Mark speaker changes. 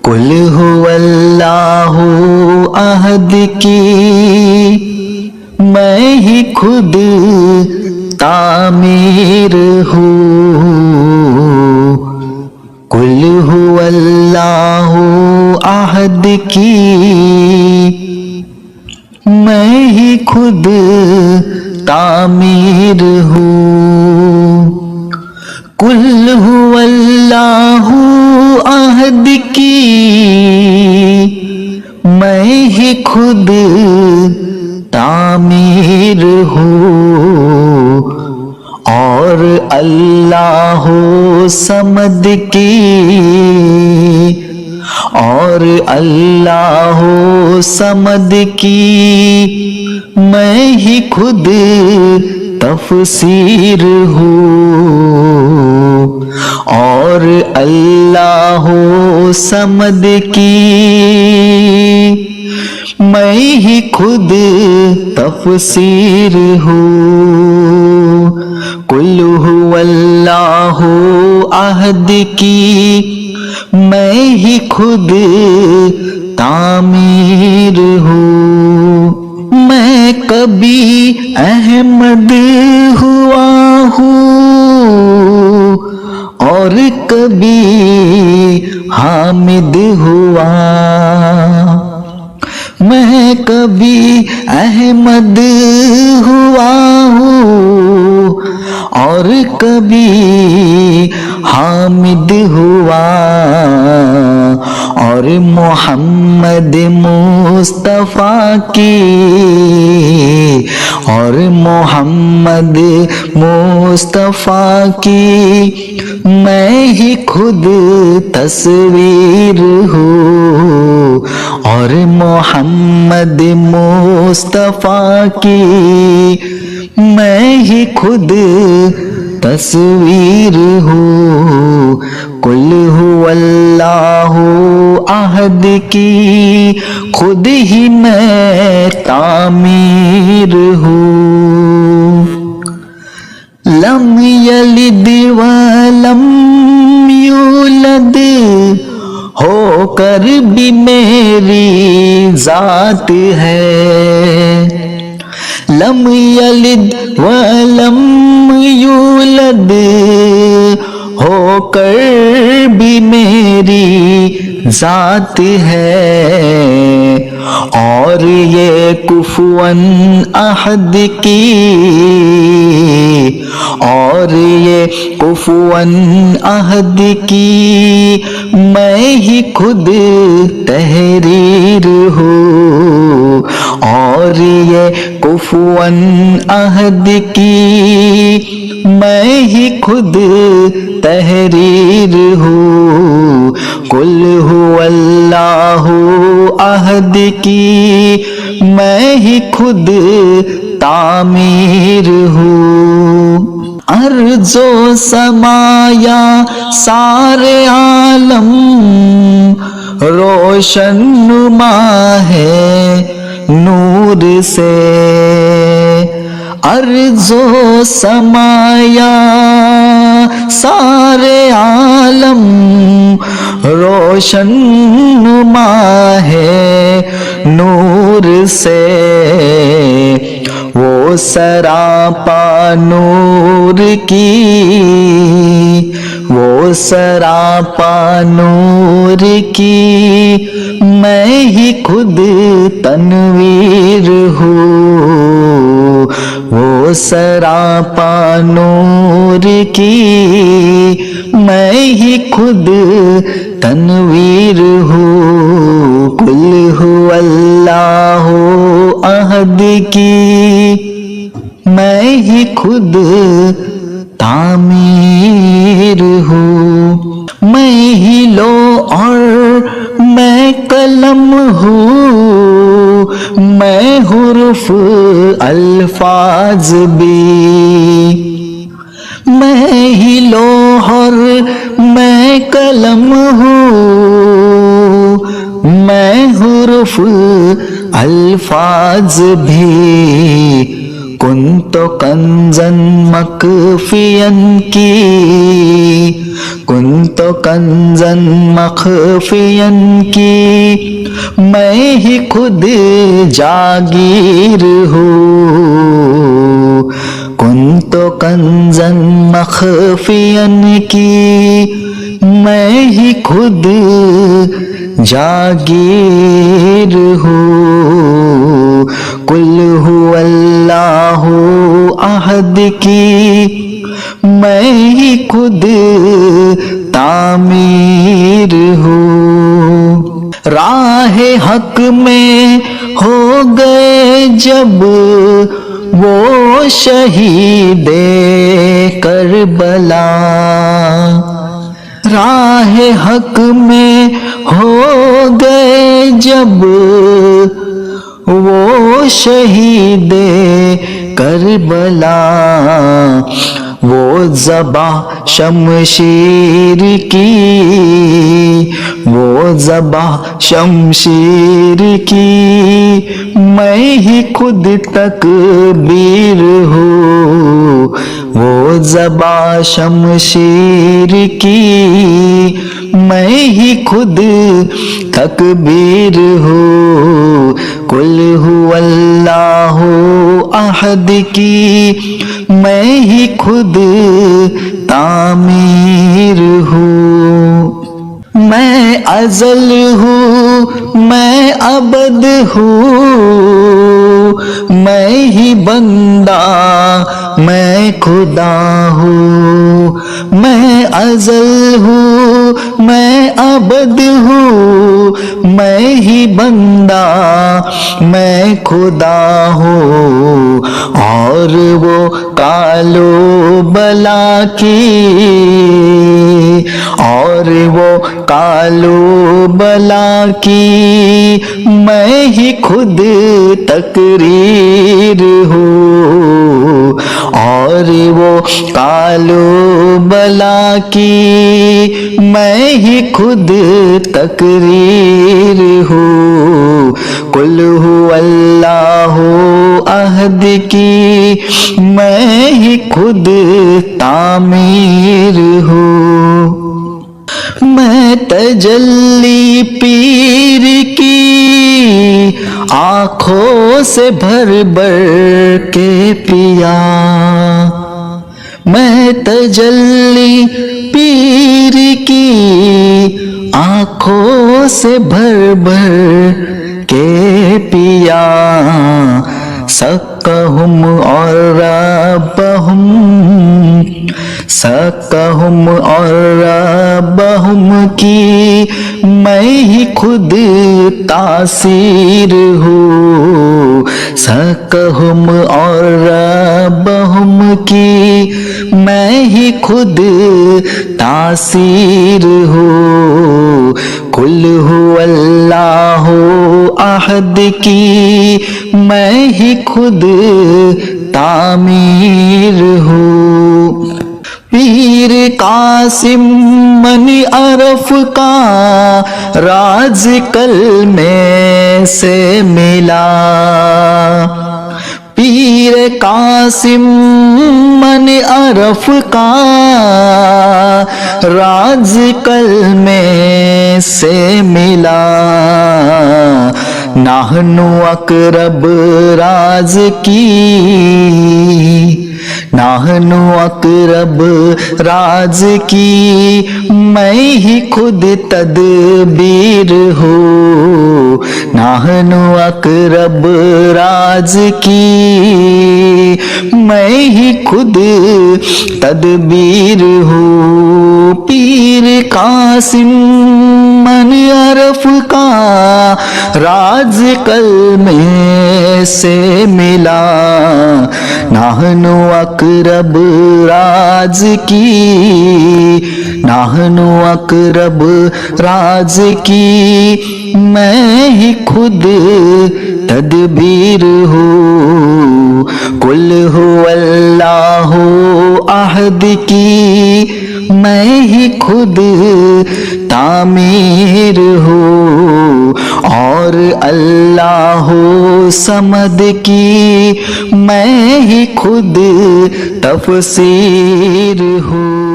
Speaker 1: قل هو اللہ احد کی میں ہی خود تعمیر ہوں، قل هو اللہ احد کی میں ہی خود تعمیر ہوں، قل هو اللہ احد کی میں ہی خود تعمیر ہوں، اور اللہ صمد کی، اور اللہ صمد کی میں ہی خود تفسیر ہوں، اور اللہ صمد کی میں ہی خود تفسیر ہوں، قل هو اللہ احد کی میں ہی خود تعمیر ہوں، میں کبھی احمد ہوا ہوں اور کبھی حامد ہوا، میں کبھی احمد ہوا ہوں اور کبھی حامد ہوا، اور محمد مصطفیٰ کی، اور محمد مصطفیٰ کی میں ہی خود تصویر ہوں، اور محمد مصطفیٰ کی میں ہی خود تصویر ہوں، قل هو اللہ احد کی خود ہی میں تعمیر ہوں، لم یلد ولم یولد ہو کر بھی میری ذات ہے، لم یلد ولم یولد ہو کر بھی میری ذات ہے، اور یہ کفواً احد کی، اور یہ کفواً احد کی میں ہی خود تحریر ہوں، اور یہ کفواً احد کی میں ہی خود تحریر ہوں، قل هو اللہ احد کی میں ہی خود تعمیر ہوں، ارض و سمایا سارے عالم روشن نما ہے نور سے، ارض و سمایا سارے عالم روشن نما ہے نور سے، وہ سراپا نور کی، وہ سراپا نور کی میں ہی خود تنویر ہوں، وہ سراپا نور کی میں ہی خود تنویر ہوں، قل هو اللہ احد کی میں ہی خود تعمیر ہوں، میں ہی لو اور میں قلم ہوں، میں حرف الفاظ بھی، میں ہی لوحر میں قلم ہوں، میں حرف الفاظ بھی، كنت كنزا مخفيا کی كنت كنزا مخفيا کی میں ہی خود جاگیر ہوں كنت كنزا مخفيا کی میں ہی خود جاگیر ہوں قل هو اللہ احد کی میں ہی خود تعمیر ہوں راہ حق میں ہو گئے جب وہ شہید کربلا راہ حق میں ہو گئے جب وہ شہید کربلا وہ ذبح شمشیر کی وہ ذبح شمشیر کی میں ہی خود تکبیر ہوں وہ ذبح شمشیر کی میں ہی خود تکبیر ہوں قل هو اللہ احد کی میں ہی خود تعمیر ہوں میں ازل ہوں میں ابد ہوں میں ہی بندہ میں خدا ہوں میں ازل ہوں میں ابد ہوں میں ہی بندہ میں خدا ہوں اور وہ کالو بلا کی اور وہ کالو بلا کی میں ہی خود تقریر ہوں اور وہ کالو بلا کی میں ہی خود تقریر ہوں قل هو اللہ احد کی میں ہی خود تعمیر ہوں میں تجلی پیر کی آنکھوں سے بھر بھر کے پیا میں تجلی پیر کی آنکھوں سے بھر بھر کے پیا سکہم اور ربہم سکہم اور ربہم کی میں ہی خود تاثیر ہوں سکہم اور ربہم کی میں ہی خود تاثیر ہوں قل هو اللہ احد کی میں ہی خود تعمیر ہوں پیر قاسم منی عرف کا راز کلمے سے ملا پیر قاسم من عرف کا راز کلمے سے ملا نحن اقرب راز کی نحن اقرب راز کی میں ہی خود تدبیر ہوں نحن اقرب راز کی میں ہی خود تدبیر ہوں پیر قاسم من عرف کا راز کلمے سے ملا نحن اقرب راز کی نحن اقرب راز کی میں ہی خود تدبیر ہوں قل هو اللہ احد کی میں ہی خود تعمیر ہوں، اور اللہ صمد کی میں ہی خود تفسیر ہوں۔